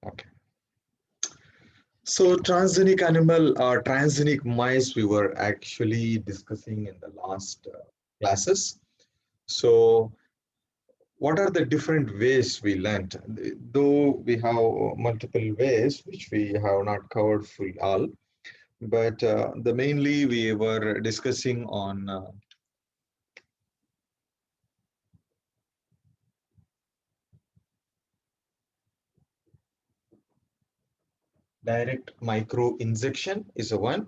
Okay. So transgenic animal or transgenic mice we were actually discussing in the last classes. So what are the different ways we learnt? Though we have multiple ways which we have not covered full all, but the mainly we were discussing on direct micro injection is a one.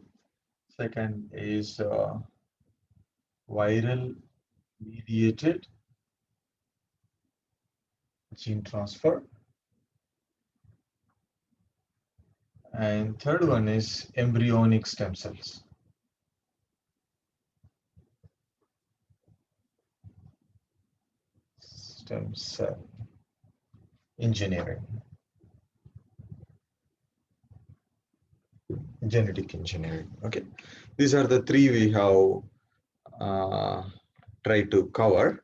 Second is viral mediated gene transfer. And third one is embryonic stem cells. Stem cell engineering, genetic engineering. Okay, these are the three we have tried to cover.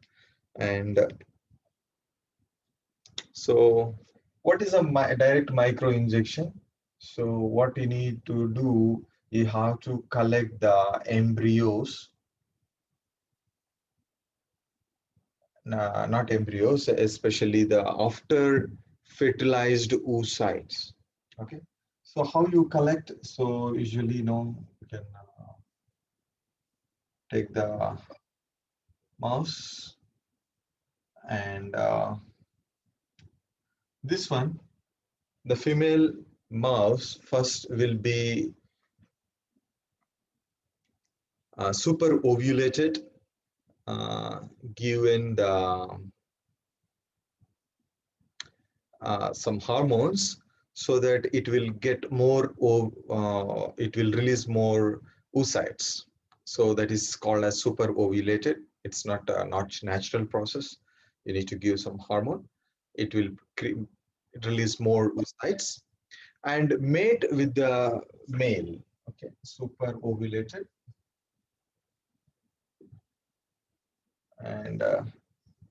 And so, what is a direct micro injection? So, what you need to do, you have to collect the embryos, not embryos, especially the after fertilized oocytes. Okay, so how you collect? So usually, you can take the mouse and this one, the female mouse first will be super ovulated, uh, given the some hormones so that it will get more, it will release more oocytes. So that is called as super ovulated. It's not natural process. You need to give some hormone. It will release more oocytes and mate with the male. Okay, super ovulated and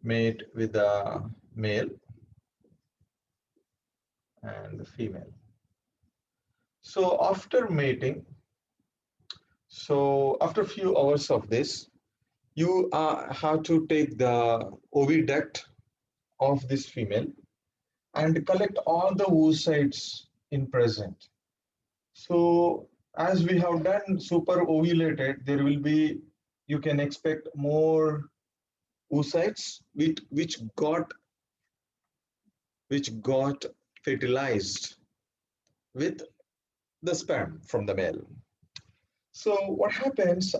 mate with the male and the female. So after mating, so after a few hours of this, you have to take the oviduct of this female and collect all the oocytes in present. So as we have done super ovulated, there will be, you can expect more oocytes which got fertilized with the sperm from the male. So what happens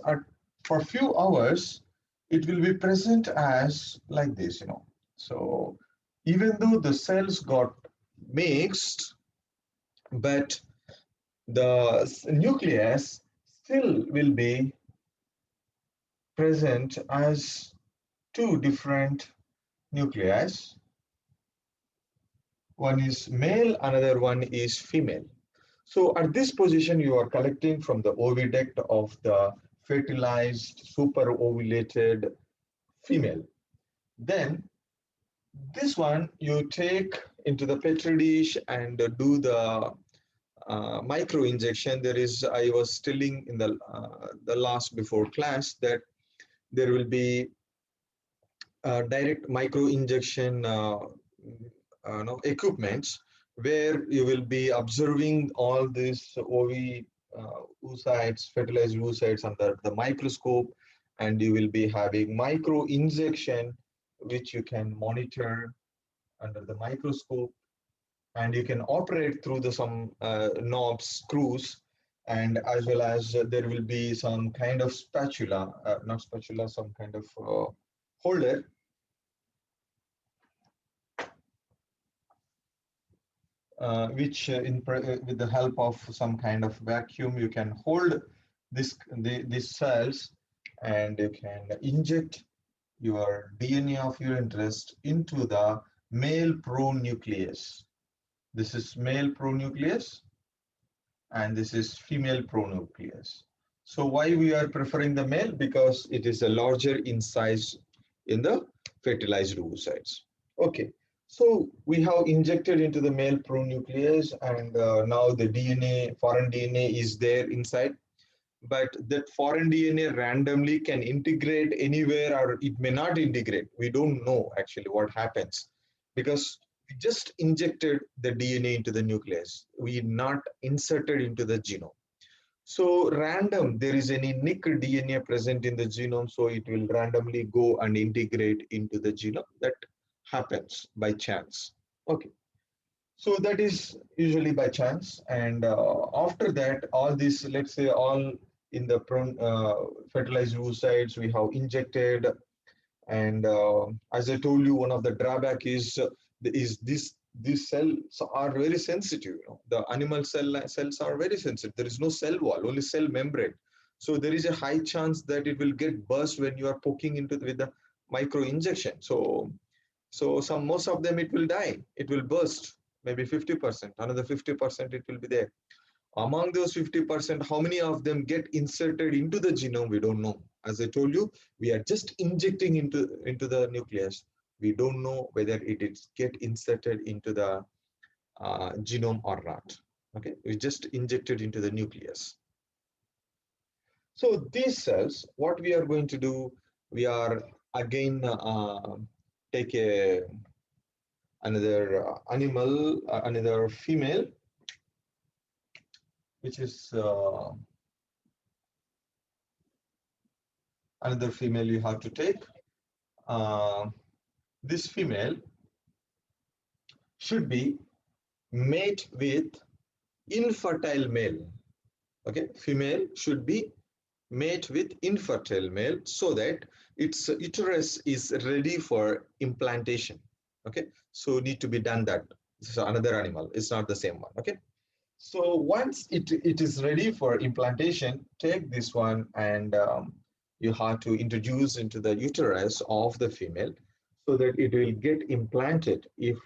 for a few hours, it will be present as like this. So even though the cells got mixed, but the nucleus still will be present as two different nuclei. One is male, another one is female. So at this position, you are collecting from the oviduct of the fertilized, super ovulated female. Then this one you take into the petri dish and do the micro injection. I was telling in the last before class that there will be direct micro injection equipments where you will be observing all these oocytes, fertilized oocytes under the microscope, and you will be having micro injection which you can monitor under the microscope, and you can operate through the some knobs, screws, and as well as there will be some kind of spatula, not spatula, some kind of holder which with the help of some kind of vacuum you can hold these cells, and you can inject your DNA of your interest into the male pronucleus. This is male pronucleus and this is female pronucleus. So why we are preferring the male? Because it is a larger in size in the fertilized oocytes. Okay, So we have injected into the male pronucleus, and now the DNA, foreign DNA is there inside. But that foreign DNA randomly can integrate anywhere or it may not integrate. We don't know actually what happens because we just injected the DNA into the nucleus. We not inserted into the genome. So random, there is any nick DNA present in the genome, so it will randomly go and integrate into the genome. That happens by chance. Okay. So that is usually by chance. And after that, all this, let's say all in the fertilized oocytes, we have injected. And as I told you, one of the drawback is this these cells are very sensitive. You know? The animal cells are very sensitive. There is no cell wall, only cell membrane. So there is a high chance that it will get burst when you are poking into with the micro injection. So some most of them it will die. It will burst. Maybe 50%. Another 50% it will be there. Among those 50%, how many of them get inserted into the genome? We don't know. As I told you, we are just injecting into the nucleus. We don't know whether it is get inserted into the genome or not. Okay, we just injected into the nucleus. So these cells, what we are going to do, we are again take another animal, another female, which is another female you have to take. Uh, this female should be mate with infertile male. Okay, female should be mate with infertile male so that its uterus is ready for implantation. Okay, so need to be done that. This is another animal. It's not the same one. Okay. So once it is ready for implantation, take this one and you have to introduce into the uterus of the female so that it will get implanted. If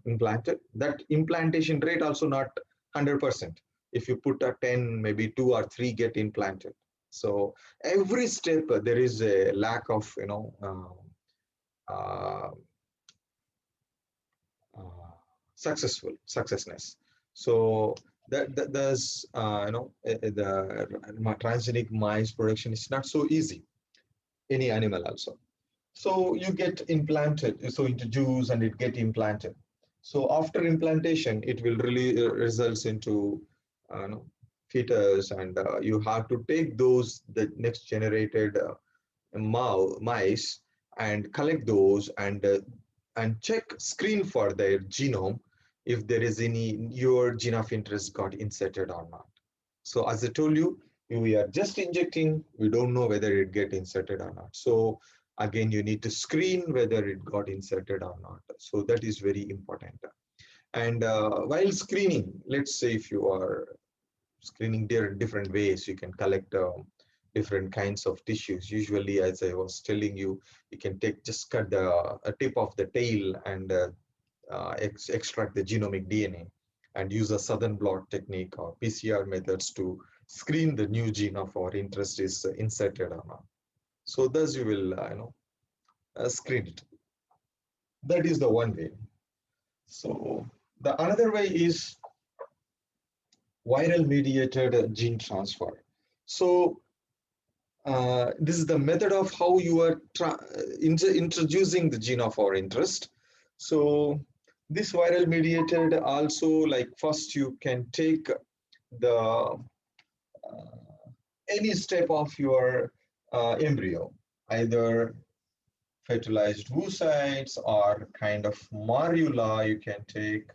implanted, that implantation rate also not 100%. If you put a 10, maybe 2 or 3 get implanted. So every step there is a lack of uh, successness. So that there's the transgenic mice production is not so easy. Any animal also. So you get implanted, so introduce and it get implanted. So after implantation, it will really results into fetus, and you have to take those the next generated mice and collect those and check screen for their genome if there is any your gene of interest got inserted or not. So as I told you, we are just injecting, we don't know whether it get inserted or not. So again, you need to screen whether it got inserted or not. So that is very important. And while screening, let's say if you are screening different ways, you can collect different kinds of tissues. Usually, as I was telling you, you can take just cut the a tip of the tail and extract the genomic DNA and use a southern blot technique or PCR methods to screen the new gene of our interest is inserted or not. So thus you will screen it. That is the one way. So the another way is viral mediated gene transfer. So this is the method of how you are introducing the gene of our interest. So this viral mediated also, like first you can take the any step of your embryo, either fertilized oocytes or kind of morula you can take,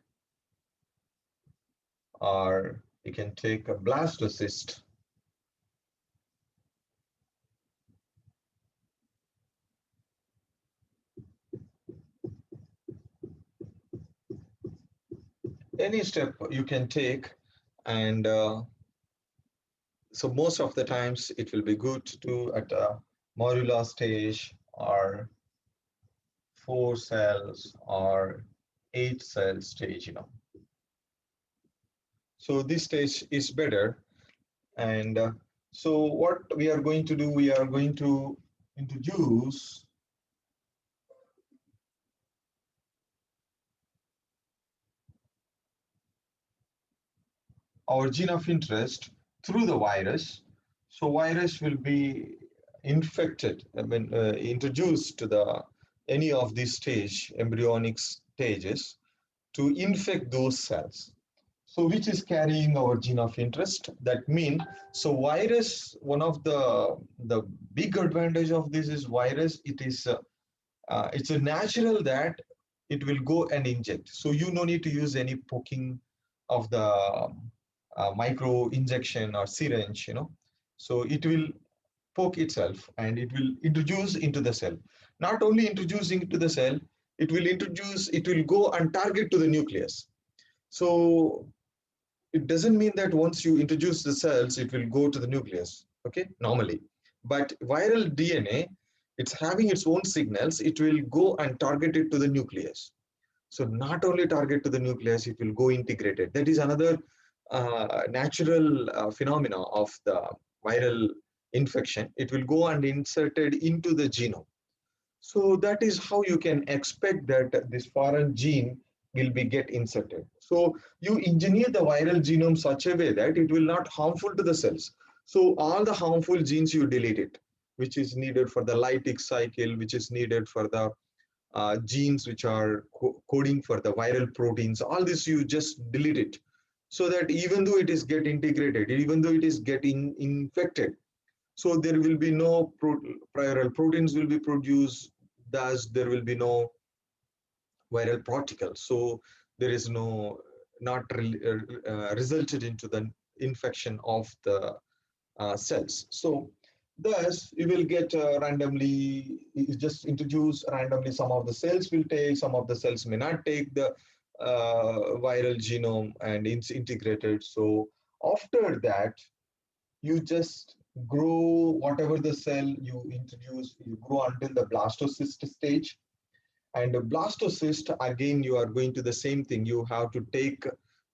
or you can take a blastocyst. Any step you can take, and so most of the times it will be good to do at a morula stage or 4 cells or 8 cell stage, So this stage is better. And so what we are going to do, we are going to introduce our gene of interest through the virus. So virus will be infected, introduced to the any of these embryonic stages to infect those cells. So which is carrying our gene of interest. That means, so virus, one of the big advantage of this is virus. It's a natural that it will go and inject. So you no need to use any poking of the micro injection or syringe, So it will poke itself and it will introduce into the cell. Not only introducing into the cell, it will go and target to the nucleus. So it doesn't mean that once you introduce the cells, it will go to the nucleus, okay, normally. But viral DNA, it's having its own signals, it will go and target it to the nucleus. So not only target to the nucleus, it will go integrated. That is another natural phenomena of the viral infection. It will go and inserted into the genome. So that is how you can expect that this foreign gene will be get inserted. So you engineer the viral genome such a way that it will not harmful to the cells. So all the harmful genes you delete it, which is needed for the lytic cycle, which is needed for the genes which are coding for the viral proteins. All this you just delete it, so that even though it is get integrated, even though it is getting infected, so there will be no viral proteins will be produced, thus there will be no viral particles. So there is no not resulted into the infection of the cells. So thus you will get randomly, you just introduce randomly, some of the cells will take, some of the cells may not take the viral genome and it's integrated. So after that, you just grow whatever the cell you introduce, you grow until the blastocyst stage. And the blastocyst, again, you are going to the same thing. You have to take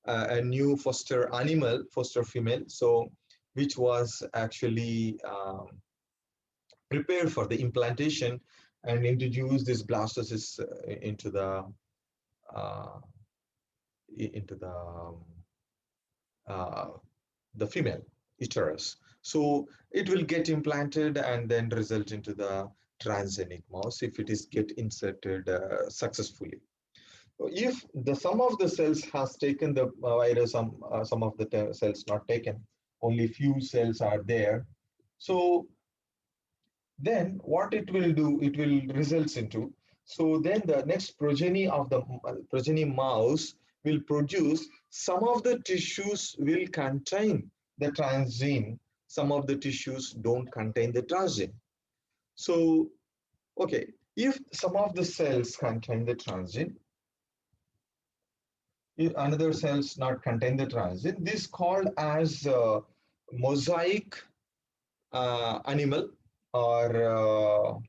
a new foster animal, foster female, so which was actually prepared for the implantation and introduce this blastocyst uh, into uh, the female uterus. So it will get implanted and then result into the transgenic mouse if it is get inserted successfully. If the some of the cells has taken the virus, some of the cells not taken, only few cells are there. So then what it will do, it will results into, so then the next progeny of the progeny mouse will produce, some of the tissues will contain the transgene, some of the tissues don't contain the transgene. So okay, if some of the cells contain the transgene, if another cells not contain the transgene, this called as mosaic animal, or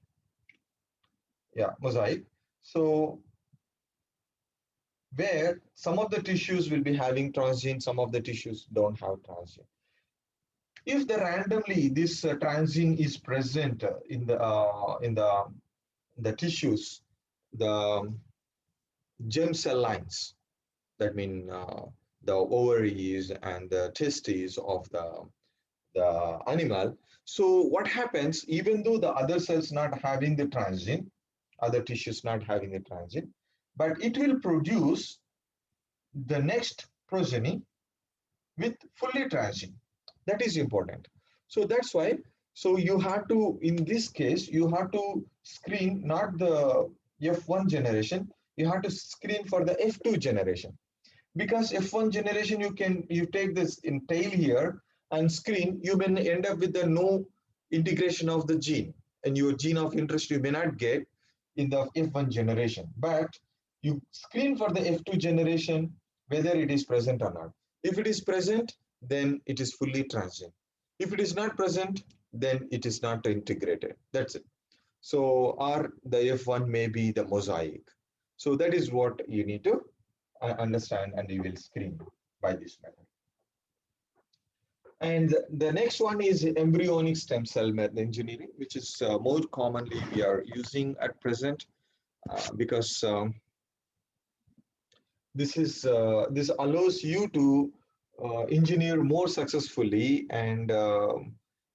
yeah, mosaic. So where some of the tissues will be having transgene, some of the tissues don't have transgene. If the randomly this transgene is present in the tissues, the germ cell lines, that mean the ovaries and the testes of the animal. So what happens, even though the other cells not having the transgene, other tissues not having the transgene, but it will produce the next progeny with fully transgene. That is important. So that's why, so you have to, in this case, you have to screen not the F1 generation, you have to screen for the F2 generation. Because F1 generation, you take this in tail here and screen, you may end up with the no integration of the gene, and your gene of interest you may not get in the F1 generation, but you screen for the F2 generation whether it is present or not. If it is present, then it is fully transgene. If it is not present, then it is not integrated. That's it. So, or the F1 may be the mosaic. So that is what you need to understand, and you will screen by this method. And the next one is embryonic stem cell method engineering, which is more commonly we are using at present, because this allows you to engineer more successfully, and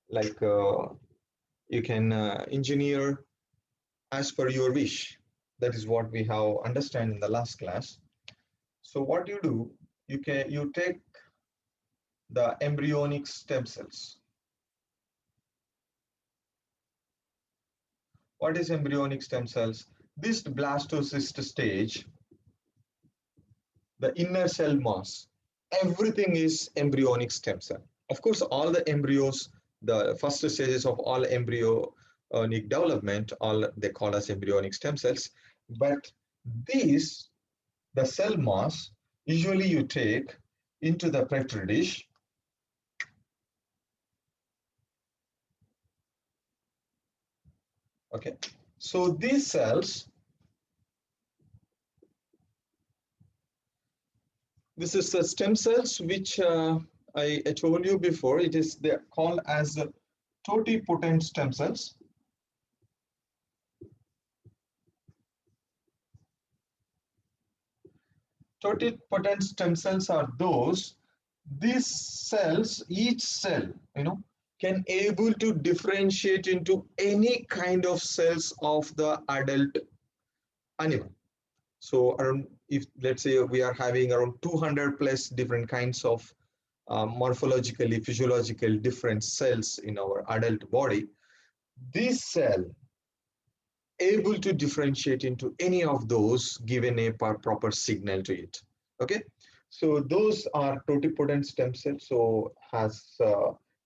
like you can engineer as per your wish. That is what we have understand in the last class. So what you do, you take the embryonic stem cells. What is embryonic stem cells? This blastocyst stage, the inner cell mass, everything is embryonic stem cell. Of course, all the embryos, the first stages of all embryonic development, all they call as embryonic stem cells. But these, the cell mass, usually you take into the petri dish. Okay, so these cells, this is the stem cells which I told you before. It is they called as totipotent stem cells. Totipotent stem cells are those, these cells, each cell, can able to differentiate into any kind of cells of the adult animal. So around, if let's say we are having around 200 plus different kinds of morphologically, physiological different cells in our adult body, this cell able to differentiate into any of those given a proper signal to it. Okay, so those are totipotent stem cells. So has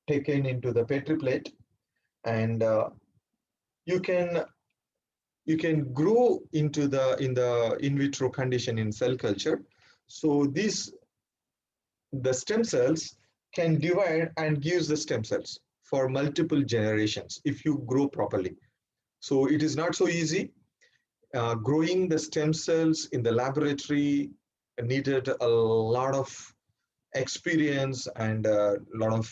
taken into the petri plate, and you can you can grow into the in vitro condition in cell culture. So these, the stem cells can divide and gives the stem cells for multiple generations if you grow properly. So it is not so easy. Growing the stem cells in the laboratory needed a lot of experience and a lot of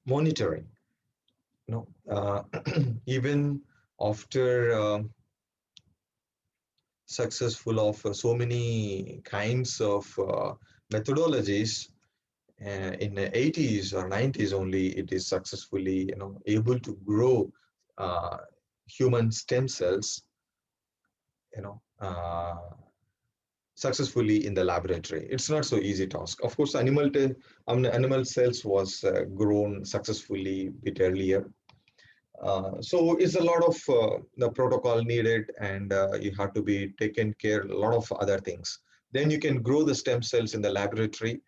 monitoring. Even after successful of so many kinds of methodologies, in the 80s or 90s only it is successfully able to grow human stem cells you know uh, successfully in the laboratory. It's not so easy task. Of course, animal cells was grown successfully bit earlier. So it's a lot of the protocol needed, and you have to be taken care a lot of other things. Then you can grow the stem cells in the laboratory,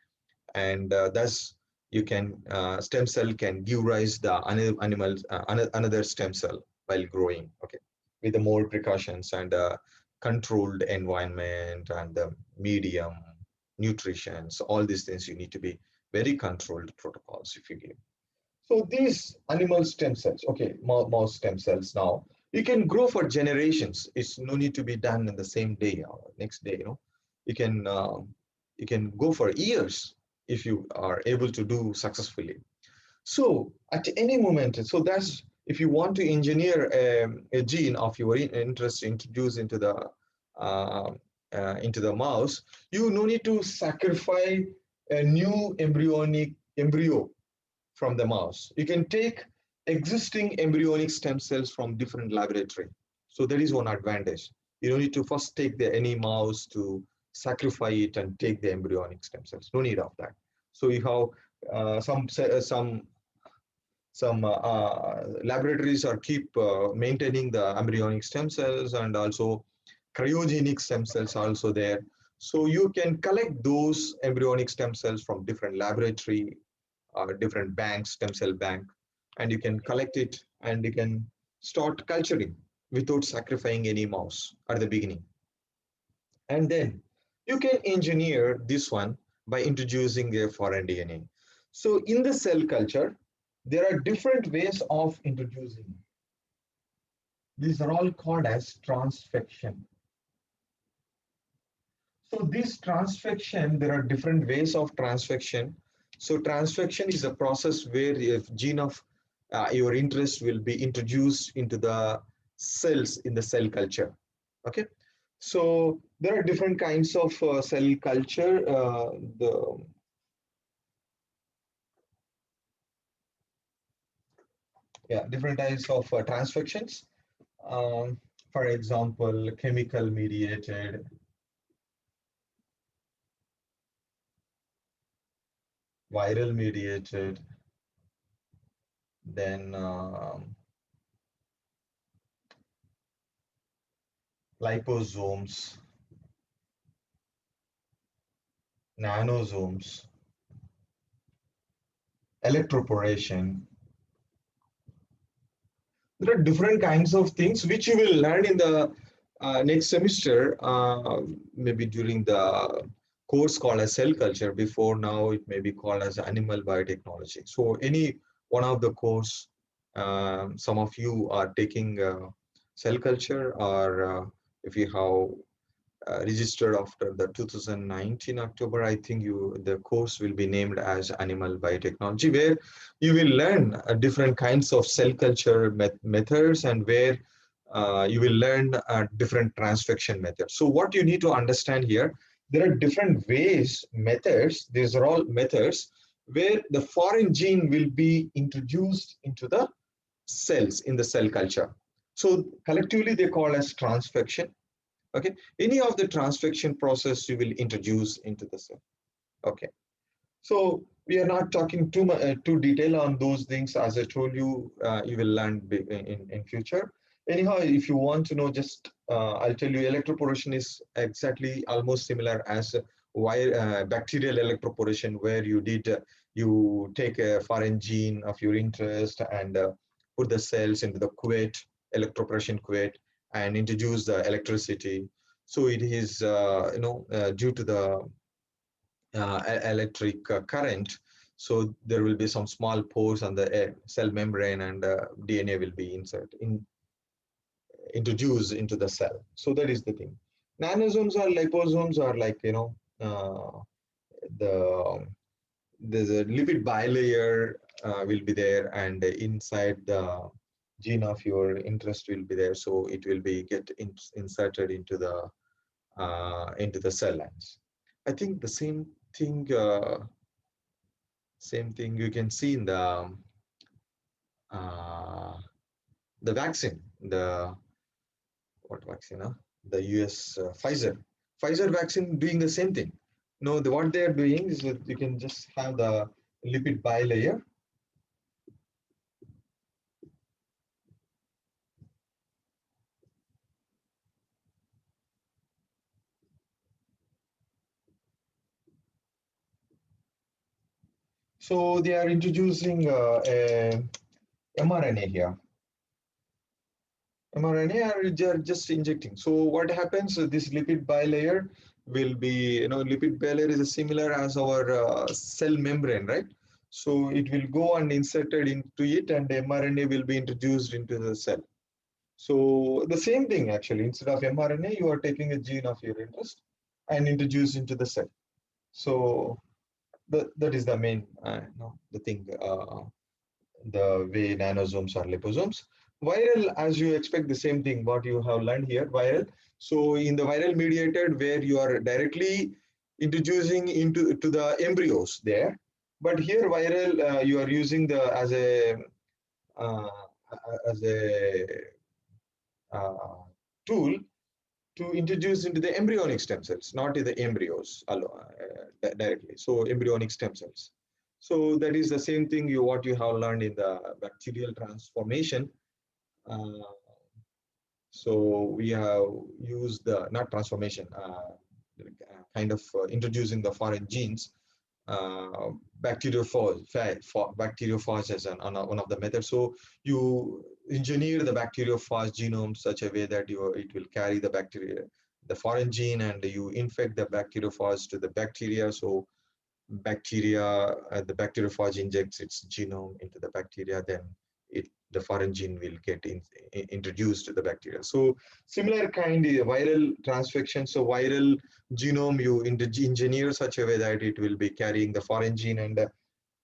and thus you can stem cell can give rise the animal another stem cell while growing. Okay, with the more precautions and controlled environment and the medium, nutrition. So all these things you need to be very controlled protocols if you give. So these animal stem cells, okay, mouse stem cells now, you can grow for generations. It's no need to be done in the same day or next day. You can you can go for years if you are able to do successfully. So at any moment, so that's if you want to engineer a gene of your interest introduced uh, into the mouse, you no need to sacrifice a new embryo from the mouse. You can take existing embryonic stem cells from different laboratory. So that is one advantage. You don't need to first take any mouse to sacrifice it and take the embryonic stem cells. No need of that. So you have some laboratories are keep maintaining the embryonic stem cells, and also cryogenic stem cells are also there. So you can collect those embryonic stem cells from different laboratory, different banks, stem cell bank, and you can collect it and you can start culturing without sacrificing any mouse at the beginning. And then you can engineer this one by introducing a foreign DNA. So in the cell culture, there are different ways of introducing. These are all called as transfection. So this transfection, there are different ways of transfection. So transfection is a process where a gene of your interest will be introduced into the cells in the cell culture. Okay. So there are different kinds of cell culture. The Yeah, different types of transfections. Um, for example, chemical mediated, viral mediated, then liposomes, nanosomes, electroporation. There are different kinds of things which you will learn in the next semester, maybe during the course called as cell culture. Before now, it may be called as animal biotechnology. So any one of the course, some of you are taking cell culture, or if you have registered after the 2019 October, I think the course will be named as Animal Biotechnology, where you will learn different kinds of cell culture methods, and where you will learn different transfection methods. So what you need to understand here, there are different ways, methods, these are all methods, where the foreign gene will be introduced into the cells in the cell culture. So collectively they call as transfection. Okay, any of the transfection process you will introduce into the cell. Okay, so we are not talking too detail on those things. As I told you, you will learn in future. Anyhow, if you want to know, just I'll tell you, electroporation is exactly almost similar as bacterial electroporation, where you take a foreign gene of your interest and put the cells into the cuvette, electroporation cuvette, and introduce the electricity. So it is due to the electric current. So there will be some small pores on the cell membrane, and DNA will be introduced into the cell. So that is the thing. Nanosomes or liposomes are like, the there's a lipid bilayer will be there, and inside the gene of your interest will be there. So it will be inserted into the cell lines. I think same thing you can see in uh, the vaccine, the what vaccine? The US Pfizer vaccine doing the same thing. No, what they are doing is that you can just have the lipid bilayer. So they are introducing a mRNA here. mRNA are just injecting. So what happens? This lipid bilayer will be, lipid bilayer is similar as our cell membrane, right? So it will go and inserted into it, and mRNA will be introduced into the cell. So the same thing actually. Instead of mRNA, you are taking a gene of your interest and introduce into the cell. So that is the main, the thing. The way nanosomes or liposomes. Viral, as you expect, the same thing, what you have learned here, viral. So in the viral mediated, where you are directly introducing into to the embryos there, but here viral, you are using the uh, as a tool to introduce into the embryonic stem cells, not in the embryos directly. So embryonic stem cells. So that is the same thing what you have learned in the bacterial transformation. Uh, so we have used the not transformation, kind of introducing the foreign genes. Bacteriophage as one of the methods. So you engineer the bacteriophage genome such a way that it will carry the bacteria, the foreign gene, and you infect the bacteriophage to the bacteria. So the bacteriophage injects its genome into the bacteria, then the foreign gene will get introduced to the bacteria. So similar kind of viral transfection. So viral genome you engineer such a way that it will be carrying the foreign gene and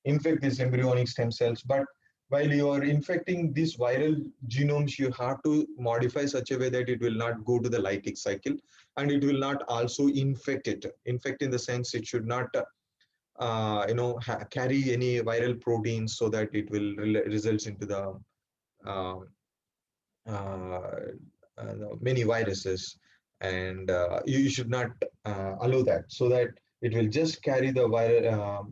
infect these embryonic stem cells. But while you are infecting these viral genomes, you have to modify such a way that it will not go to the lytic cycle, and it will not also infect it. Infect in the sense it should not carry any viral proteins, so that it will results into the uh, uh, many viruses, and you should not allow that, so that it will just carry the viral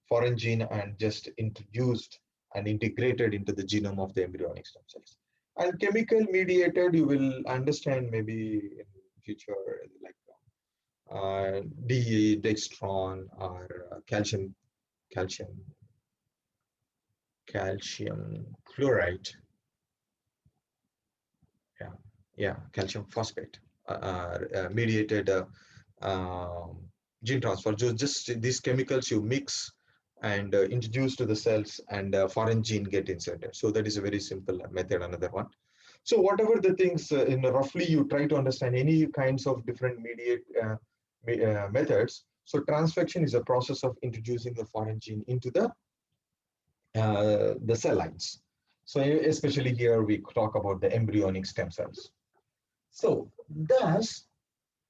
foreign gene and just introduced and integrated into the genome of the embryonic stem cells. And chemical mediated, you will understand maybe in future, like DE, dextron, or calcium, calcium chloride, yeah, yeah, calcium phosphate, mediated um, gene transfer. So just these chemicals you mix and introduce to the cells, and foreign gene get inserted. So that is a very simple method. Another one. So whatever the things, in roughly you try to understand any kinds of different methods. So transfection is a process of introducing the foreign gene into the cell lines. So especially here we talk about the embryonic stem cells. So thus,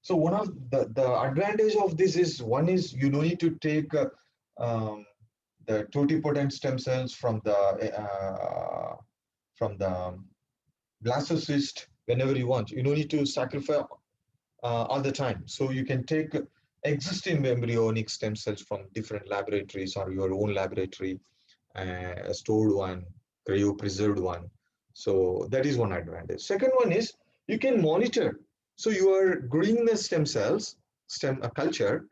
so one of the advantage of this is, one is you don't need to take um, the totipotent stem cells from the blastocyst whenever you want. You don't need to sacrifice all the time. So you can take existing embryonic stem cells from different laboratories or your own laboratory, a stored one, cryopreserved one. So that is one advantage. Second one is you can monitor. So you are growing the stem cells, stem culture,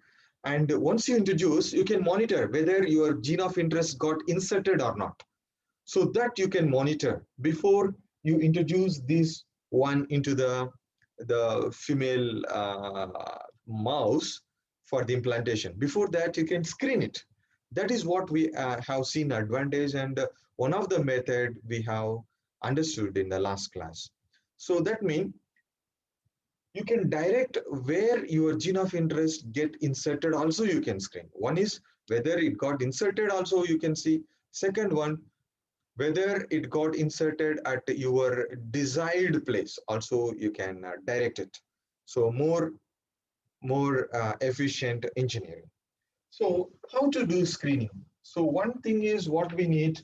and once you introduce, you can monitor whether your gene of interest got inserted or not. So that you can monitor before you introduce this one into the female mouse for the implantation. Before that, you can screen it. That is what we have seen advantage, and one of the method we have understood in the last class. So that means you can direct where your gene of interest get inserted. Also, you can screen. One is whether it got inserted. Also, you can see. Second one, whether it got inserted at your desired place. Also, you can direct it. So more efficient engineering. So how to do screening? So one thing is what we need.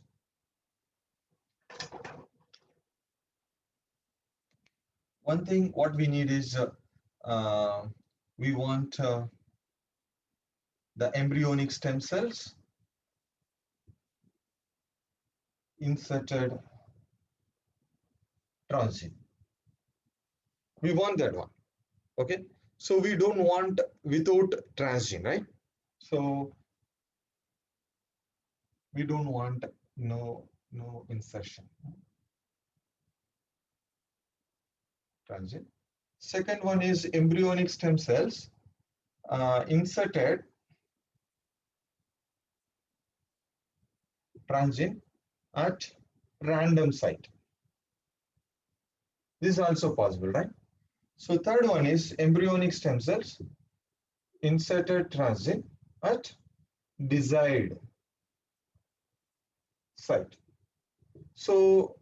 One thing what we need is we want the embryonic stem cells inserted transgene. We want that one. Okay. So we don't want without transgene, right? So we don't want no insertion transgene. Second one is embryonic stem cells inserted transgene at random site. This is also possible, right? So third one is embryonic stem cells inserted transgene at desired site. So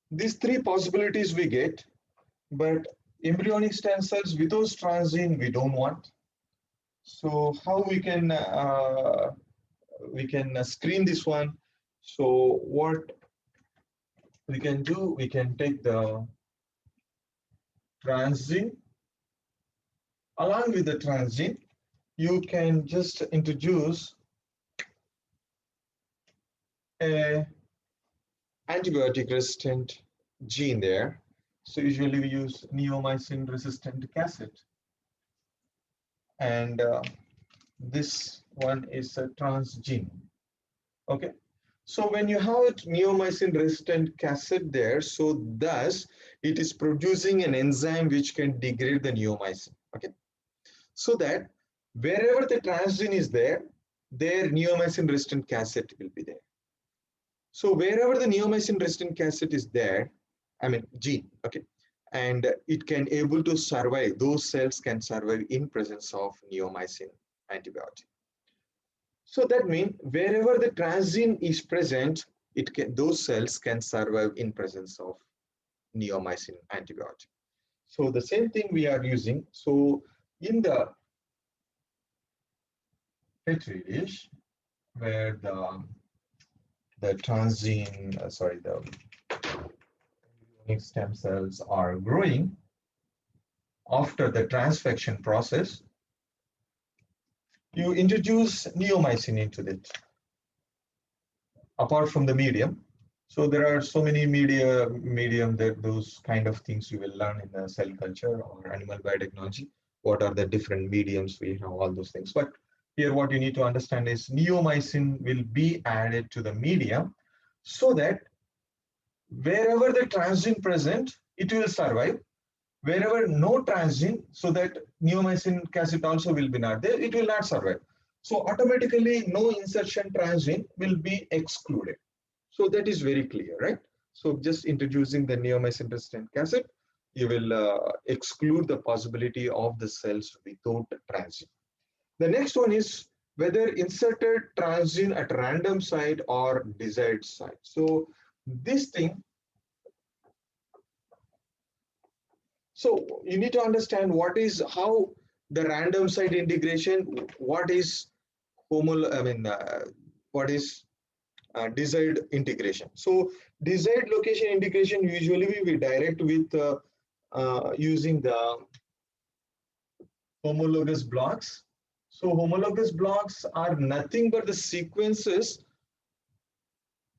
these three possibilities we get, but embryonic stem cells without transgene we don't want. So how we can screen this one? So what we can do, we can take the transgene. Along with the transgene, you can just introduce a antibiotic resistant gene there. So usually we use neomycin resistant cassette, and this one is a transgene. Okay. So when you have a neomycin resistant cassette there, so thus it is producing an enzyme which can degrade the neomycin. Okay. So that wherever the transgene is there, their neomycin resistant cassette will be there. So wherever the neomycin resistant cassette is there, I mean gene, okay, and it can able to survive, those cells can survive in presence of neomycin antibiotic. So that means wherever the transgene is present, those cells can survive in presence of neomycin antibiotic. So the same thing we are using. So in the petri dish where the transgene, the embryonic stem cells are growing after the transfection process, you introduce neomycin into it apart from the medium. So there are so many medium that those kind of things you will learn in the cell culture or animal biotechnology. What are the different mediums we have, all those things. But here what you need to understand is neomycin will be added to the medium so that wherever the transgene present, it will survive. Wherever no transgene, so that neomycin cassette also will be not there, it will not survive. So automatically no insertion transgene will be excluded. So that is very clear, right? So just introducing the neomycin resistant cassette, you will exclude the possibility of the cells without transgene. The next one is whether inserted transgene at random site or desired site. So this thing, so you need to understand how the random site integration, what is what is desired integration. So desired location integration usually we direct with using the homologous blocks. So homologous blocks are nothing but the sequences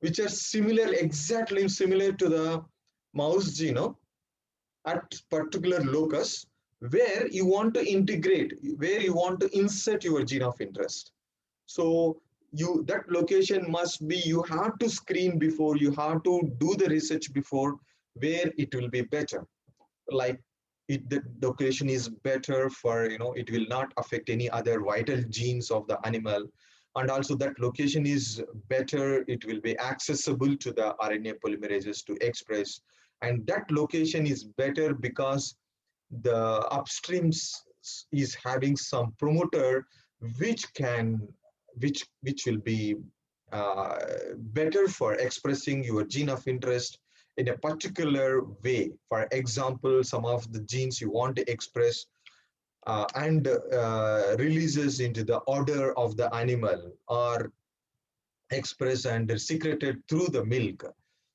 which are similar, exactly similar to the mouse genome at particular locus where you want to integrate, where you want to insert your gene of interest. So that location must be, you have to screen before, you have to do the research before where it will be better. Like the location is better for, it will not affect any other vital genes of the animal. And also that location is better, it will be accessible to the RNA polymerases to express. And that location is better because the upstream is having some promoter which can which will be uh, better for expressing your gene of interest in a particular way. For example, some of the genes you want to express and releases into the order of the animal are expressed and secreted through the milk.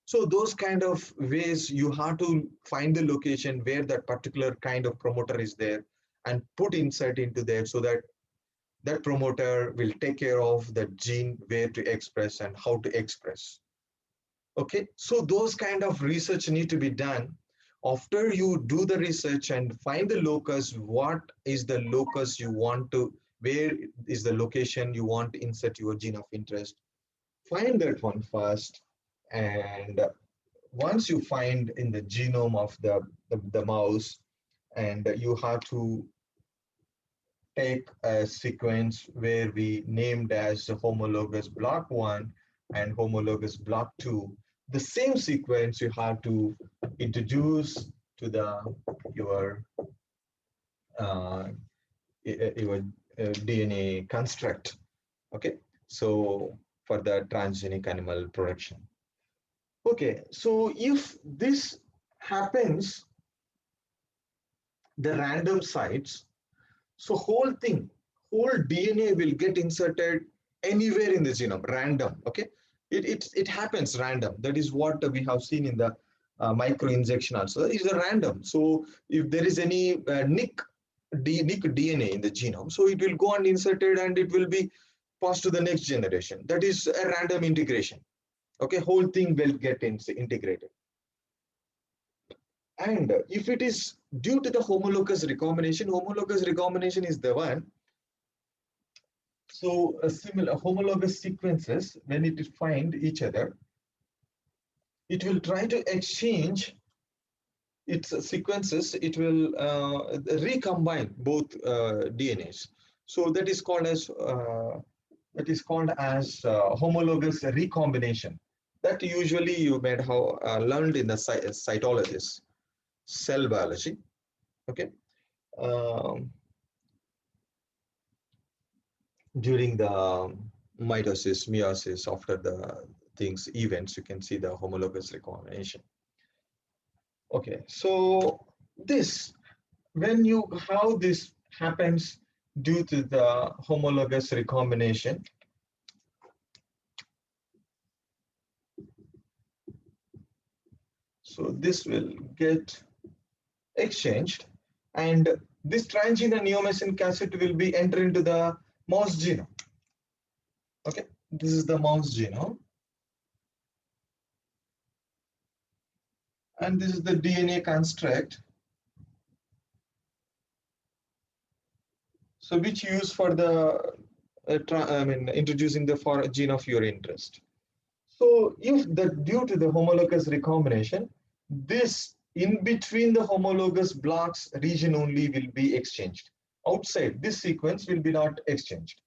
So those kind of ways you have to find the location where that particular kind of promoter is there and put insert into there so that that promoter will take care of the gene where to express and how to express. Okay, so those kind of research need to be done. After you do the research and find the locus, what is the locus you want to, where is the location you want to insert your gene of interest? Find that one first. And once you find in the genome of the mouse, and you have to take a sequence where we named as homologous block 1 and homologous block 2. The same sequence you have to introduce to your uh, your DNA construct. Okay, so for the transgenic animal production. Okay, so if this happens, the random sites, so whole DNA will get inserted anywhere in the genome, random. Okay, it happens random. That is what we have seen in the micro injection also. It's a random. So if there is any nick DNA in the genome, so it will go and inserted and it will be passed to the next generation. That is a random integration. Okay, whole thing will get integrated. And if it is due to the homologous recombination is the one. So a similar homologous sequences, when it find each other, it will try to exchange its sequences. It will recombine both DNAs. So that is called as homologous recombination. That usually you might have learned in the cytologist, cell biology. Okay. Um, During the mitosis, meiosis, after the things, events, you can see the homologous recombination. Okay, so this, how this happens due to the homologous recombination. So this will get exchanged, and this transgene and neomycin cassette will be entered into the mouse genome. Okay, this is the mouse genome, and this is the DNA construct. So which you use for the introducing the gene of your interest. So if due to the homologous recombination, this in between the homologous blocks region only will be exchanged. Outside this sequence will be not exchanged.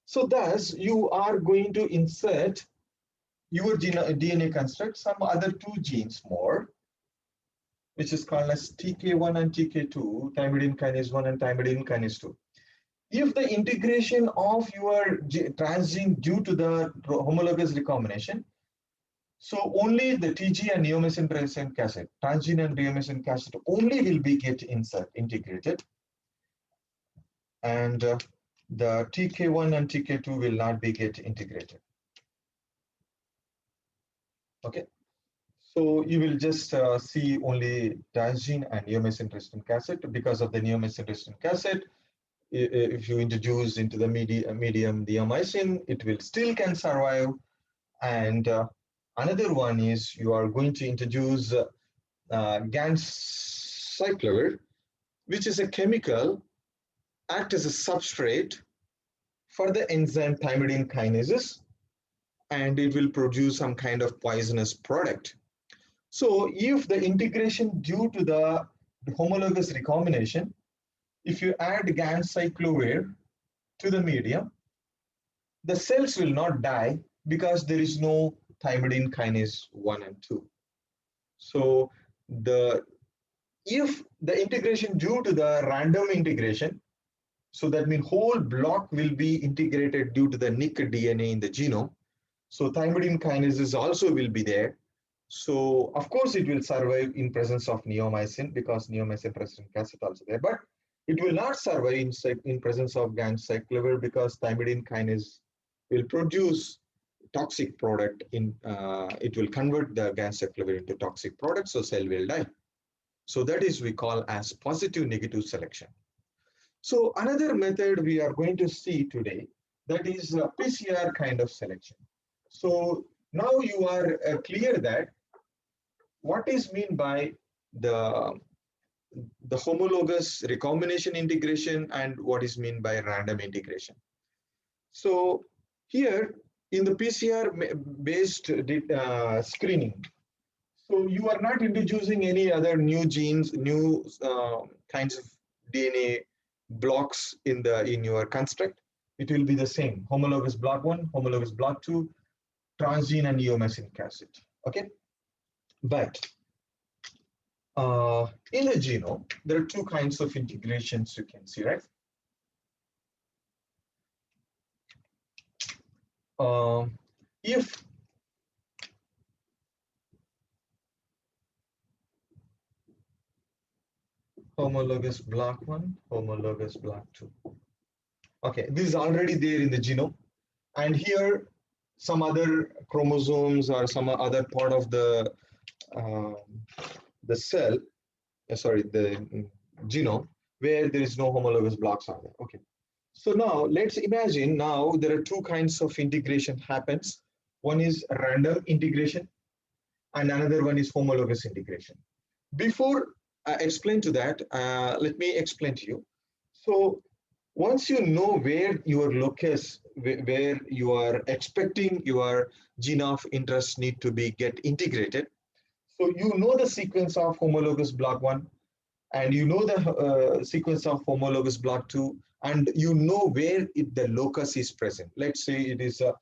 So thus you are going to insert your DNA construct some other two genes more, which is called as TK1 and TK2, thymidine kinase 1 and thymidine kinase 2. If the integration of your transgene due to the homologous recombination, so only the TG and neomycin transient cassette, transgene and neomycin cassette only will be integrated, and the TK1 and TK2 will not be get integrated. Okay, so you will just see only transgene and neomycin resistant cassette. Because of the neomycin resistant cassette, if you introduce into the medium neomycin, it will still can survive. And another one is you are going to introduce ganciclovir, which is a chemical, act as a substrate for the enzyme thymidine kinases, and it will produce some kind of poisonous product. So if the integration due to the homologous recombination, if you add ganciclovir to the medium, the cells will not die because there is no thymidine kinase 1 and 2. So if the integration due to the random integration, so that means whole block will be integrated due to the nick DNA in the genome. So thymidine kinases also will be there. So of course it will survive in presence of neomycin because neomycin resistant cassette also there, but it will not survive in presence of ganciclovir because thymidine kinase will produce toxic product it will convert the ganciclovir into toxic product, so cell will die. So that is we call as positive negative selection. So another method we are going to see today, that is PCR kind of selection. So now you are clear that what is mean by the homologous recombination integration and what is mean by random integration. So here in the PCR based screening, so you are not introducing any other new genes, new kinds of DNA blocks in your construct. It will be the same: homologous block 1, homologous block 2, transgene and neomycin cassette. Okay, but in the genome there are two kinds of integrations you can see, right? If homologous block 1, homologous block 2. Okay, this is already there in the genome, and here some other chromosomes or some other part of the cell, the genome, where there is no homologous blocks on there. Okay, so now let's imagine now there are two kinds of integration happens. One is random integration, and another one is homologous integration. Before I explain to that, let me explain to you. So once you know where your locus, where you are expecting your gene of interest need to be get integrated, so you know the sequence of homologous block 1, and you know the sequence of homologous block 2, and you know where the locus is present. Let's say it is a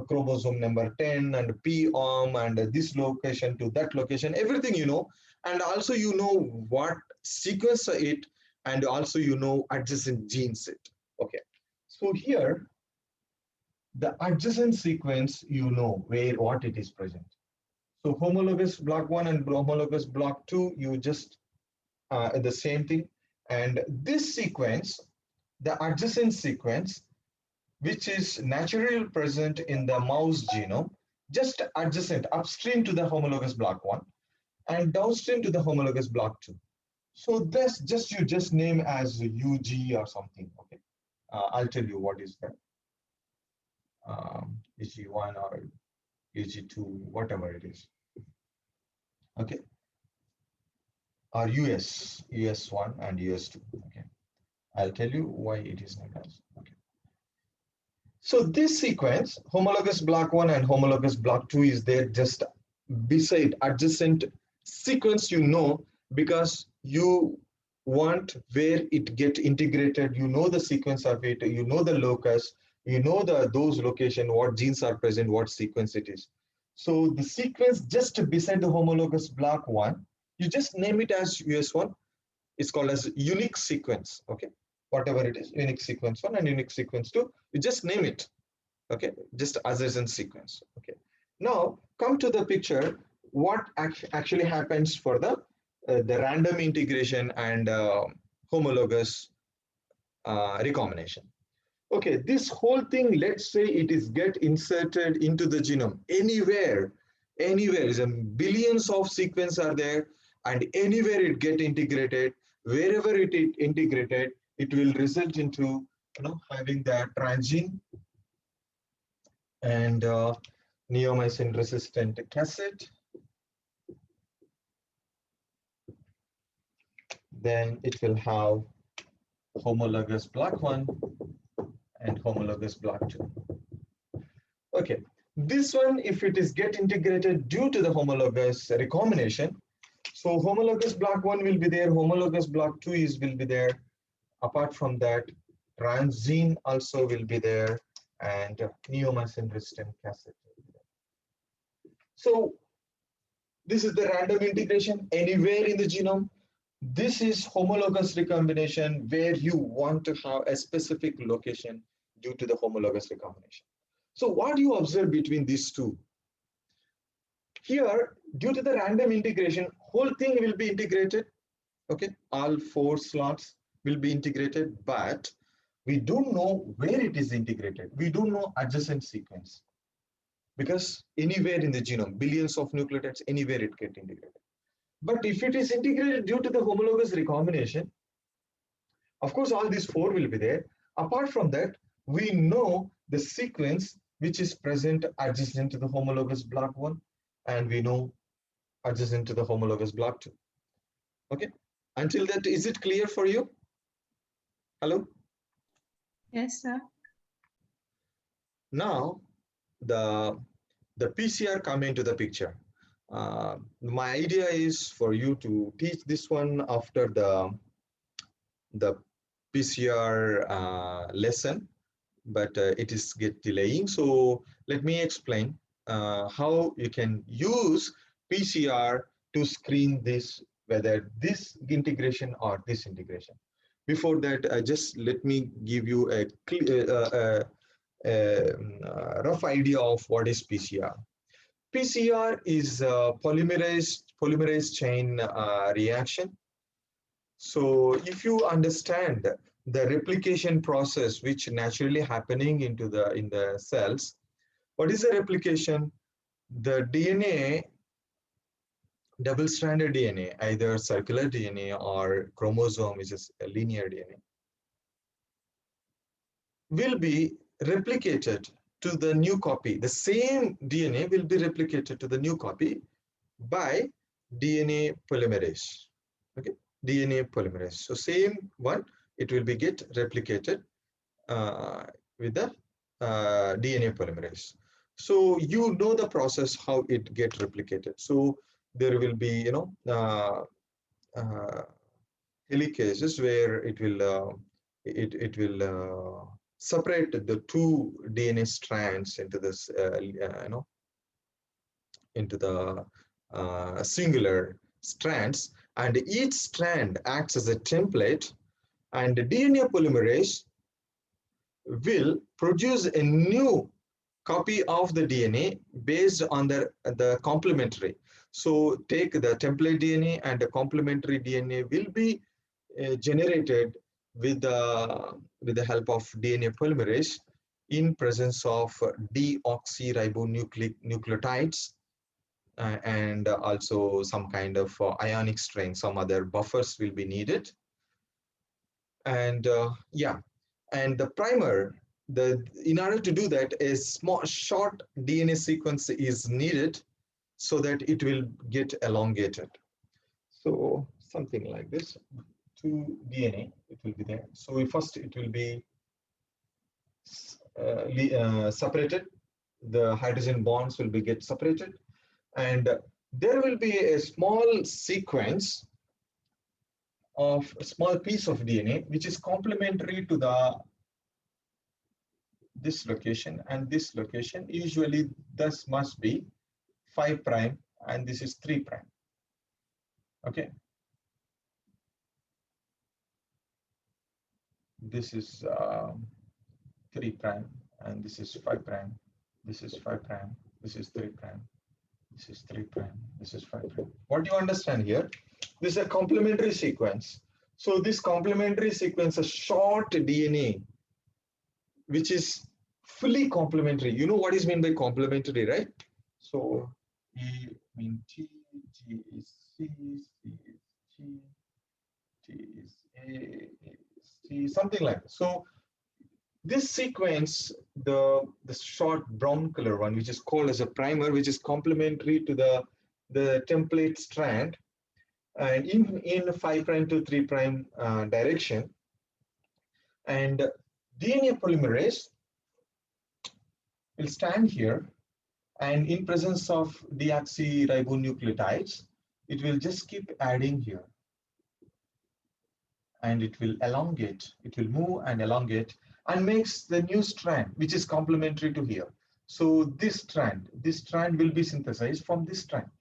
chromosome number 10 and P-arm and this location to that location, everything you know, and also you know what sequence it, and also you know adjacent genes it. Okay, so here The adjacent sequence, you know where what it is present. So homologous block 1 and homologous block 2, you just the same thing. And this sequence, the adjacent sequence, which is naturally present in the mouse genome, just adjacent, upstream to the homologous block 1 and downstream to the homologous block 2. So this just you just name as UG or something. Okay, I'll tell you what is that. UG1 or UG2, whatever it is. Okay, or US1 and US2. Okay, I'll tell you why it is named as. Okay. So this sequence, homologous block 1 and homologous block 2 is there just beside adjacent sequence, you know, because you want where it get integrated, you know the sequence of it, you know the locus, you know those location, what genes are present, what sequence it is. So the sequence just beside the homologous block 1, you just name it as US1. It's called as unique sequence. Okay, whatever it is, unique sequence 1 and unique sequence 2, you just name it. Okay, just adjacent sequence. Okay, now come to the picture. What actually happens for the random integration and homologous recombination? Okay, this whole thing, let's say it is get inserted into the genome anywhere, is a billions of sequence are there, and anywhere it get integrated, wherever it is integrated, it will result into having the transgene and neomycin resistant cassette. Then it will have homologous block 1 and homologous block 2. Okay, this one, if it is get integrated due to the homologous recombination, so homologous block 1 will be there, homologous block 2 will be there. Apart from that, transgene also will be there, and neomycin resistant cassette will be there. So this is the random integration anywhere in the genome. This is homologous recombination where you want to have a specific location due to the homologous recombination. So what do you observe between these two? Here, due to the random integration, whole thing will be integrated. Okay, all 4 slots will be integrated, but we don't know where it is integrated. We don't know adjacent sequence, because anywhere in the genome, billions of nucleotides, anywhere it get integrated. But if it is integrated due to the homologous recombination, of course, all these 4 will be there. Apart from that, we know the sequence which is present adjacent to the homologous block 1, and we know adjacent to the homologous block 2. Okay, until that, is it clear for you? Hello? Yes, sir. Now, the PCR come into the picture. My idea is for you to teach this one after the PCR lesson, but it is get delaying. So let me explain how you can use PCR to screen this, whether this integration or this integration. Before that, just let me give you a rough idea of what is PCR. PCR is a polymerase chain reaction. So if you understand the replication process which naturally happening in the cells, what is the replication? The DNA, double-stranded DNA, either circular DNA or chromosome, which is a linear DNA, will be replicated to the new copy. The same DNA will be replicated to the new copy by DNA polymerase. Okay, DNA polymerase. So same one, it will be get replicated with the DNA polymerase. So you know the process how it get replicated. So there will be helicases where it will separate the 2 DNA strands into this into the singular strands, and each strand acts as a template, and the DNA polymerase will produce a new copy of the DNA based on the complementary. So take the template DNA and the complementary DNA will be generated with the help of DNA polymerase in presence of deoxyribonucleotides and also some kind of ionic string, some other buffers will be needed. And yeah, and the primer, in order to do that, a small short DNA sequence is needed so that it will get elongated. So something like this, 2 DNA, it will be there. So first it will be separated. The hydrogen bonds will be get separated, and there will be a small sequence of a small piece of DNA which is complementary to the this location and this location. Usually this must be 5 prime and this is 3 prime. Okay, this is 3 prime and this is 5 prime, this is 5 prime, this is 3 prime, this is 3 prime, this is 5 prime. What do you understand here? This is a complementary sequence. So this complementary sequence, a short DNA which is fully complementary. You know what is meant by complementary, right? So E mean T, G is C, C is G, T is A, is C, something like that. So this sequence, the short brown color one, which is called as a primer, which is complementary to the template strand, and in 5 prime to 3 prime direction, and DNA polymerase will stand here, and in presence of deoxyribonucleotides, it will just keep adding here, and it will elongate, it will move and elongate and makes the new strand which is complementary to here. So this strand will be synthesized from this strand.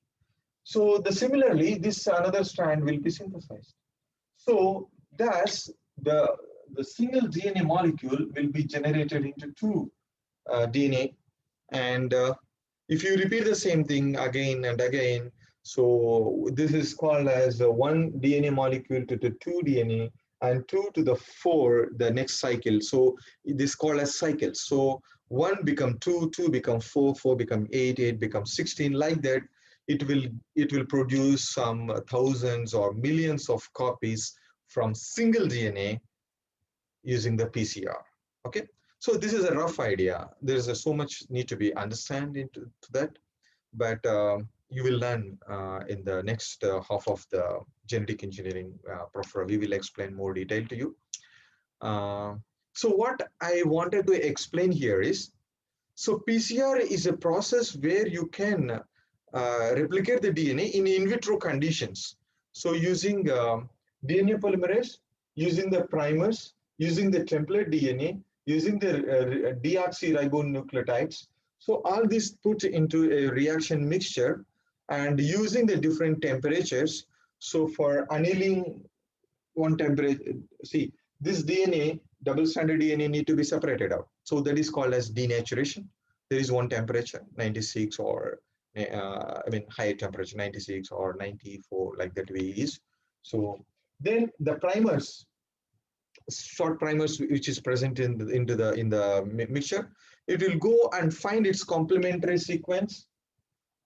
So similarly this another strand will be synthesized. So thus the single DNA molecule will be generated into 2 DNA, and if you repeat the same thing again and again, so this is called as 1 DNA molecule to the 2 DNA and 2 to the 4 the next cycle. So this is called as cycles. So 1 become 2, 2 become 4, 4 become 8, 8 become 16, like that. It will produce some thousands or millions of copies from single DNA using the PCR. Okay, so this is a rough idea. There is so much need to be understand into that, but you will learn in the next half of the genetic engineering profile. We will explain more detail to you. So what I wanted to explain here is, so PCR is a process where you can replicate the DNA in vitro conditions. So using DNA polymerase, using the primers, using the template DNA, using the deoxyribonucleotides. So all this put into a reaction mixture and using the different temperatures. So for annealing one temperature, see this DNA, double-stranded DNA need to be separated out. So that is called as denaturation. There is one temperature, 96 or I mean higher temperature, 96 or 94, like that way is. So then the primers, short primers which is present in the mixture, it will go and find its complementary sequence.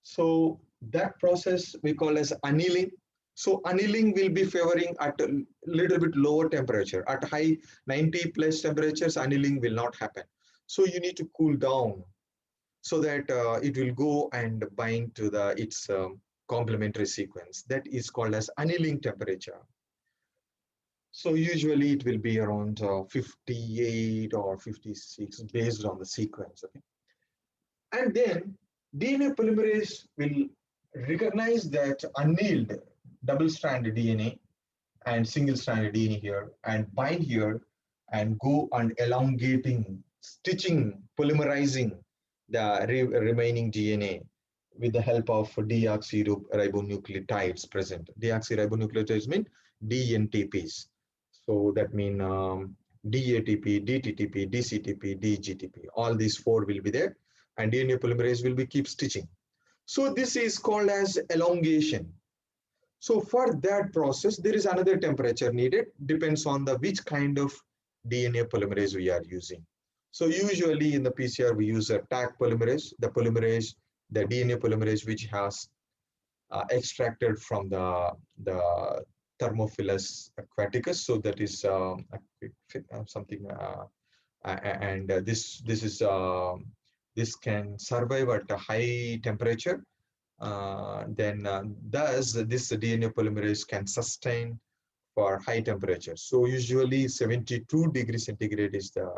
So that process we call as annealing. So annealing will be favoring at a little bit lower temperature. At high 90 plus temperatures, annealing will not happen. So you need to cool down so that it will go and bind to its complementary sequence. That is called as annealing temperature. So usually it will be around 58 or 56 based on the sequence. Okay? And then DNA polymerase will recognize that annealed double-stranded DNA and single-stranded DNA here and bind here and go on elongating, stitching, polymerizing the remaining DNA with the help of deoxyribonucleotides present. Deoxyribonucleotides mean DNTPs. So that means DATP, DTTP, DCTP, DGTP. All these 4 will be there. and DNA polymerase will be keep stitching. So this is called as elongation. So for that process, there is another temperature needed, depends on the which kind of DNA polymerase we are using. So usually in the PCR, we use a Taq polymerase, the DNA polymerase, which has extracted from the Thermophilus aquaticus. So that is something, and this can survive at a high temperature. Thus this DNA polymerase can sustain for high temperature. So usually 72 degrees centigrade is the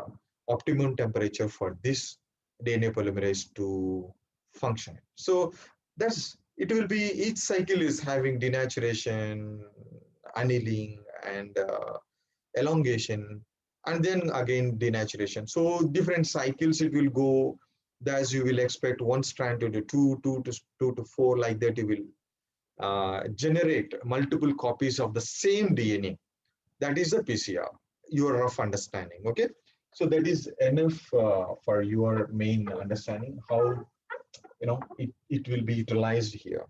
optimum temperature for this DNA polymerase to function. So that's it will be each cycle is having denaturation, annealing, and elongation, and then again denaturation. So different cycles it will go. As you will expect, one strand to the two to four, like that. You will generate multiple copies of the same DNA. That is the PCR. Your rough understanding, okay? So that is enough for your main understanding how it will be utilized here.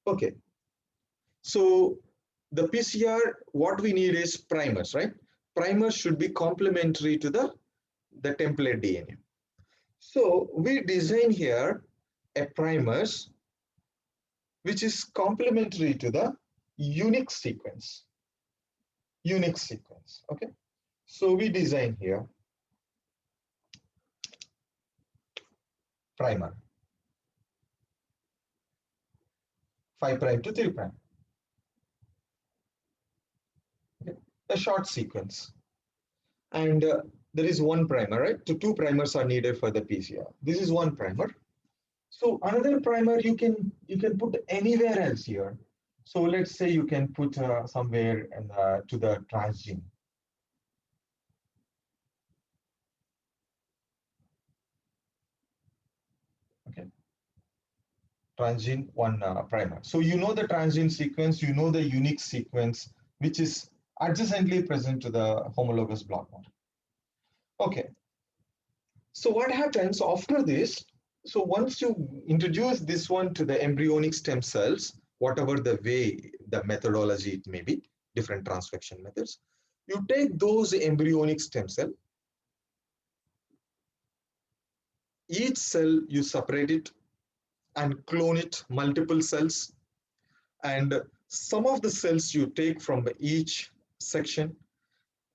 Okay, so the PCR, what we need is primers, right? Primers should be complementary to the template DNA. So we design here a primers which is complementary to the unique sequence. Okay? So we design here primer 5' to 3'. Okay? A short sequence. And there is one primer, right? So two primers are needed for the PCR. This is one primer. So another primer you can put anywhere else here. So let's say you can put somewhere to the transgene. Okay, transgene one primer. So you know the transgene sequence, you know the unique sequence, which is adjacently present to the homologous block one. Okay. So what happens after this? So once you introduce this one to the embryonic stem cells, whatever the way, the methodology it may be, different transfection methods, you take those embryonic stem cell, each cell you separate it and clone it, multiple cells, and some of the cells you take from each section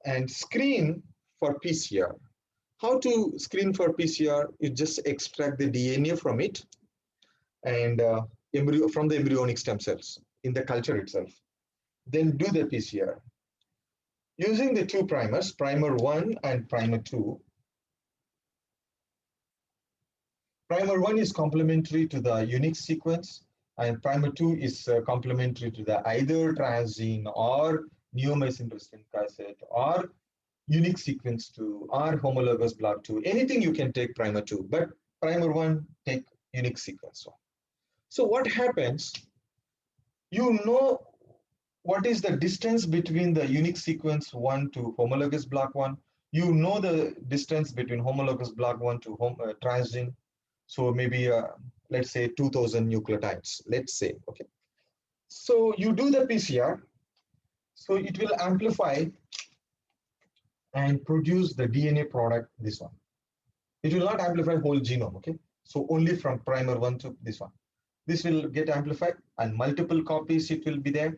and screen for PCR. How to screen for PCR? You just extract the DNA from it and from the embryonic stem cells in the culture itself. Then do the PCR. Using the two primers, primer 1 and primer 2. Primer 1 is complementary to the unique sequence, and primer 2 is complementary to the either transgene or neomycin resistant cassette or unique sequence 2 or homologous block 2. Anything you can take primer 2, but primer 1 take unique sequence 1. So what happens, you know what is the distance between the unique sequence 1 to homologous block 1. You know the distance between homologous block 1 to transgene. So maybe, let's say 2000 nucleotides, let's say, okay. So you do the PCR. So it will amplify and produce the DNA product, this one. It will not amplify whole genome, okay. So only from primer 1 to this one. This will get amplified and multiple copies it will be there.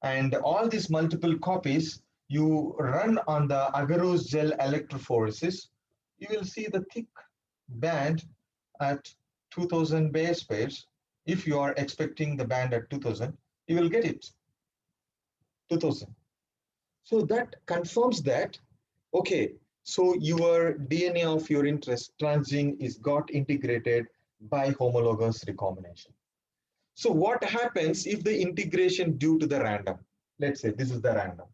And all these multiple copies, you run on the agarose gel electrophoresis, you will see the thick band at 2000 base pairs. If you are expecting the band at 2000, you will get it, 2000. So that confirms that, okay, so your DNA of your interest transgene is got integrated by homologous recombination. So what happens if the integration due to the random? Let's say this is the random.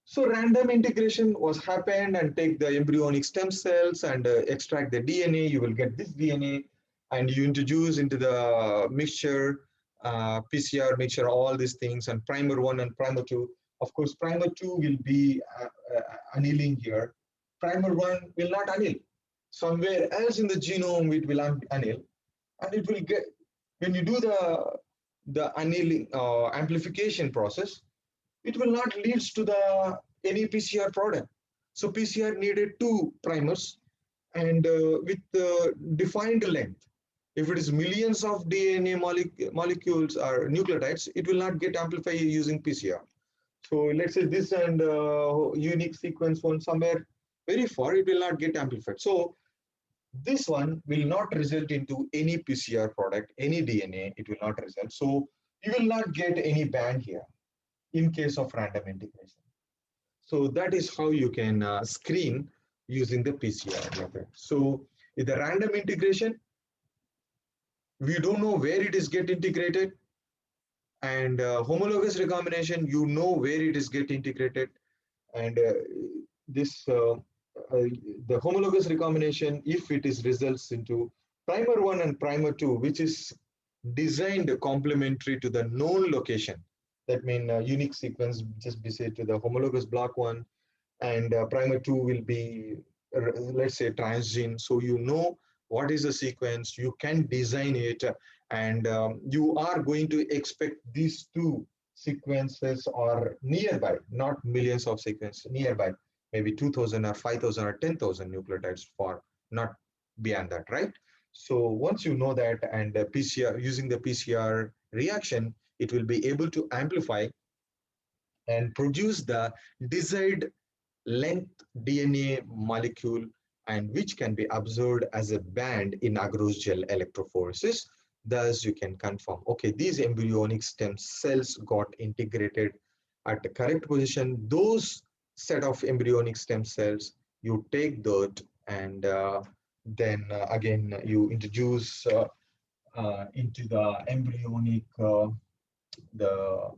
So random integration was happened and take the embryonic stem cells and extract the DNA, you will get this DNA and you introduce into the mixture, PCR mixture, all these things, and primer 1 and primer 2. Of course, primer 2 will be annealing here. Primer 1 will not anneal. somewhere else in the genome it will anneal, and it will get, when you do the annealing amplification process, it will not leads to the any PCR product. So PCR needed two primers and with defined length. If it is millions of DNA molecules or nucleotides, it will not get amplified using PCR. So let's say this and unique sequence one somewhere very far, it will not get amplified. So this one will not result into any PCR product, any DNA, it will not result. So you will not get any band here in case of random integration. So that is how you can screen using the PCR method. So with the random integration, we don't know where it is get integrated, and homologous recombination, you know where it is get integrated, and this the homologous recombination, if it is results into primer 1 and primer 2, which is designed complementary to the known location, that means unique sequence just be said to the homologous block 1, and primer 2 will be let's say transgene. So you know what is the sequence, you can design it, and you are going to expect these two sequences are nearby, not millions of sequences, nearby, maybe 2000 or 5000 or 10,000 nucleotides, for not beyond that, right? So once you know that, and PCR, using the PCR reaction, it will be able to amplify and produce the desired length DNA molecule, and which can be observed as a band in agarose gel electrophoresis. Thus, you can confirm, okay, these embryonic stem cells got integrated at the correct position. Those set of embryonic stem cells, you take that, and then again, you introduce into the embryonic, the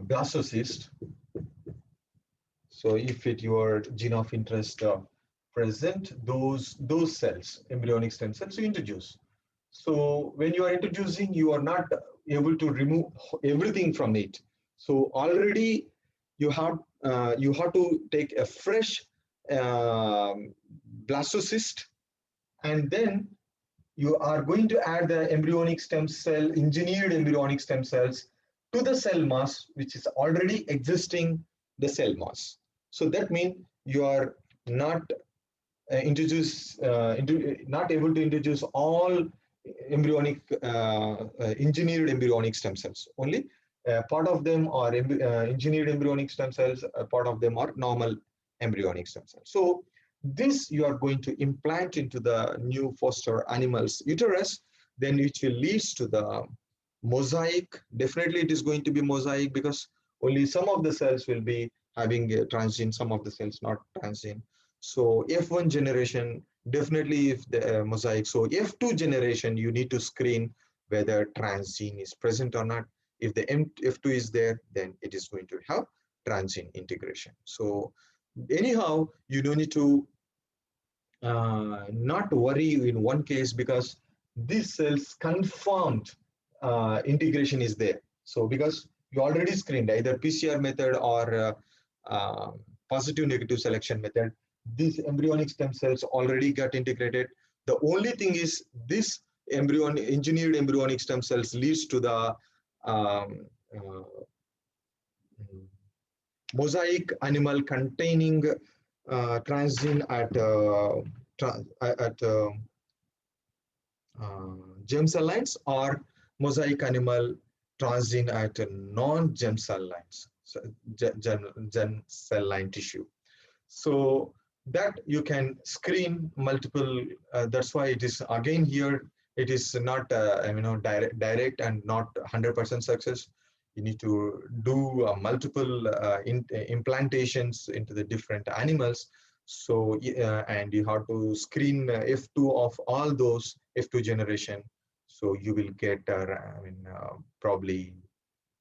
blastocyst. So if it your gene of interest present, those cells, embryonic stem cells, you introduce. So when you are introducing, you are not able to remove everything from it. So already you have to take a fresh blastocyst, and then you are going to add the embryonic stem cell, engineered embryonic stem cells, to the cell mass, which is already existing the cell mass. So that means you are not not able to introduce all embryonic engineered embryonic stem cells. Only part of them are engineered embryonic stem cells. Part of them are normal embryonic stem cells. So this you are going to implant into the new foster animal's uterus, then which will lead to the mosaic. Definitely it is going to be mosaic, because only some of the cells will be having a transgene, some of the cells not transgene. So F1 generation, definitely if the mosaic. So F2 generation, you need to screen whether transgene is present or not. If the F2 is there, then it is going to have transgene integration. So anyhow, you don't need to not worry in one case, because these cells confirmed integration is there. So because you already screened either PCR method or positive negative selection method, these embryonic stem cells already got integrated. The only thing is this engineered embryonic stem cells leads to the um, uh, mosaic animal containing transgene at germ cell lines, or mosaic animal transgene at non-germ cell lines, so germ cell line tissue. So that you can screen multiple. That's why it is again here. It is not direct and not 100% success. You need to do multiple implantations into the different animals. So and you have to screen F2 of all those F2 generation. So you will get probably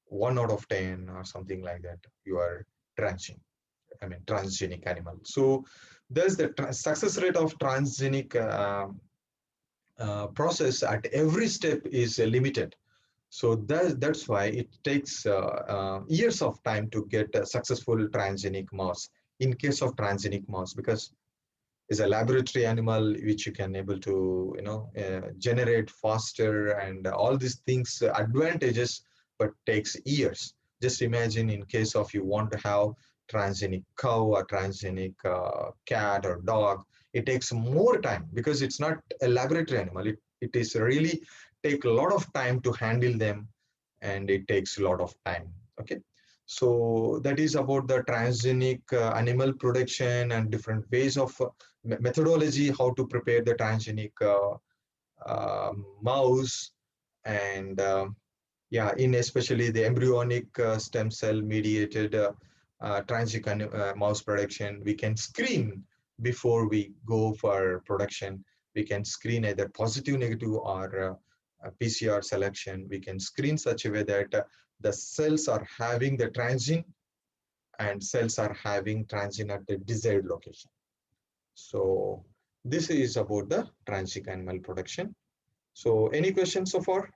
1 out of 10 or something like that. You are transgene. Transgenic animal. So there's the success rate of transgenic process at every step is limited. So that's why it takes years of time to get a successful transgenic mouse in case of transgenic mouse, because it's a laboratory animal which you can able to generate faster and all these things advantages, but takes years. Just imagine in case of you want to have transgenic cow or transgenic cat or dog, it takes more time because it's not a laboratory animal. It is really take a lot of time to handle them, and it takes a lot of time. Okay, so that is about the transgenic animal production and different ways of methodology how to prepare the transgenic mouse. And yeah, in especially the embryonic stem cell mediated transgenic mouse production, we can screen before we go for production. We can screen either positive, negative, or PCR selection. We can screen such a way that the cells are having the transgene and cells are having transgene at the desired location. So this is about the transgenic animal production. So any questions so far?